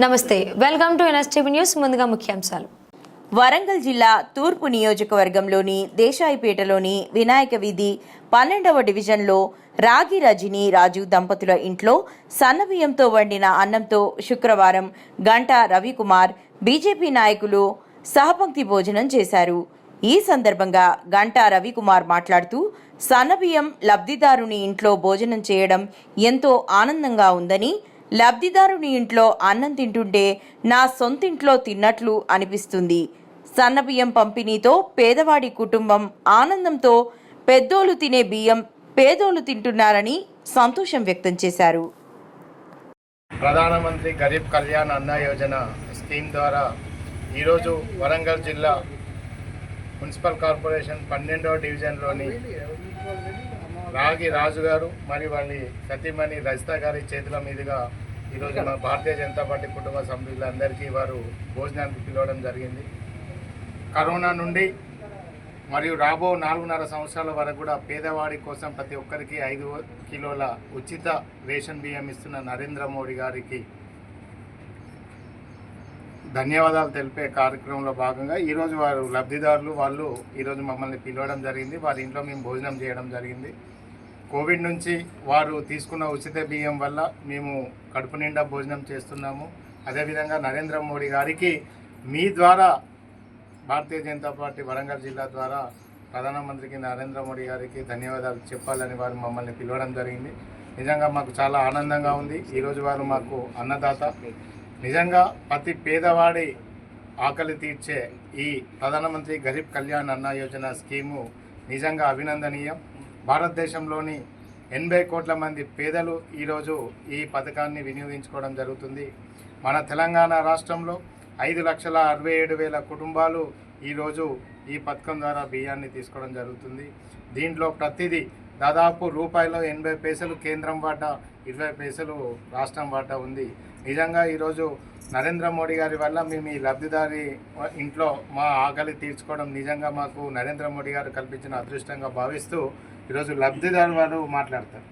నమస్తే, welcome to NSTV news. ముందుగా ముఖ్యాంశాలు. వరంగల్ జిల్లా తూర్పు నియోజకవర్గంలోని దేశాయిపేటలోని వినాయక వీధి 12వ డివిజన్లో రాగి రజని రాజు దంపతుల ఇంట్లో సన్నబియ్యంతో వండిన అన్నంతో శుక్రవారం గంటా రవికుమార్ బీజేపీ నాయకులు సహపంక్తి భోజనం చేశారు. ఈ సందర్భంగా గంటా రవికుమార్ మాట్లాడుతూ సన్నబియ్యం లబ్ధిదారుని ఇంట్లో భోజనం చేయడం ఎంతో ఆనందంగా ఉందని, లబ్ధిదారుని ఇంట్లో అన్నం తింటుంటే నా సొంతింట్లో తిన్నట్లు అనిపిస్తుంది. సన్నబియ్యం పంపిణీతో పేదవాడి కుటుంబం ఆనందంతో పెద్దోళ్ళు తినే బియ్యం పేదోళ్ళు తింటున్నారని సంతోషం వ్యక్తం చేశారు. ప్రధానమంత్రి గరీబ్ కళ్యాణ్ అన్న యోజన స్కీమ్ ద్వారా ఈరోజు వరంగల్ జిల్లా మున్సిపల్ కార్పొరేషన్ 12వ డివిజన్లోని రాగి రాజు గారు మరియు వాళ్ళ సతీమణి రజిత గారి చేతుల మీదుగా ఈరోజు మన భారతీయ జనతా పార్టీ కుటుంబ సభ్యులందరికీ వారు భోజనానికి పిలవడం జరిగింది. కరోనా నుండి మరియు రాబో 4.5 సంవత్సరాల వరకు కూడా పేదవాడి కోసం ప్రతి ఒక్కరికి 5 కిలోల ఉచిత రేషన్ బియ్యం ఇస్తున్న నరేంద్ర మోడీ గారికి ధన్యవాదాలు తెలిపే కార్యక్రమంలో భాగంగా ఈరోజు వారు లబ్ధిదారులు వాళ్ళు ఈరోజు మమ్మల్ని పిలవడం జరిగింది. వారి ఇంట్లో మేము భోజనం చేయడం జరిగింది. కోవిడ్ నుంచి వారు తీసుకున్న ఉచిత బియ్యం వల్ల మేము కడుపు నిండా భోజనం చేస్తున్నాము. అదేవిధంగా నరేంద్ర మోడీ గారికి మీ ద్వారా భారతీయ జనతా పార్టీ వరంగల్ జిల్లా ద్వారా ప్రధానమంత్రికి నరేంద్ర మోడీ గారికి ధన్యవాదాలు చెప్పాలని వారు మమ్మల్ని పిలవడం జరిగింది. నిజంగా మాకు చాలా ఆనందంగా ఉంది. ఈరోజు వారు మాకు అన్నదాత. నిజంగా ప్రతి పేదవాడి ఆకలి తీర్చే ఈ ప్రధానమంత్రి గరీబ్ కళ్యాణ్ అన్న యోజన స్కీము నిజంగా అభినందనీయం. భారతదేశంలోని 80 కోట్ల మంది పేదలు ఈరోజు ఈ పథకాన్ని వినియోగించుకోవడం జరుగుతుంది. మన తెలంగాణ రాష్ట్రంలో 5,67,000 కుటుంబాలు ఈరోజు ఈ పథకం ద్వారా బియ్యాన్ని తీసుకోవడం జరుగుతుంది. దీంట్లో ప్రతిదీ దాదాపు రూపాయలు 80 పైసలు కేంద్రం వాటా, 20 పైసలు రాష్ట్రం వాటా ఉంది. నిజంగా ఈరోజు నరేంద్ర మోడీ గారి వల్ల మేము ఈ లబ్ధిదారి ఇంట్లో మా ఆకలి తీర్చుకోవడం నిజంగా మాకు నరేంద్ర మోడీ గారు కల్పించిన అదృష్టంగా భావిస్తూ ఈరోజు లబ్ధిదారు వారు మాట్లాడతారు.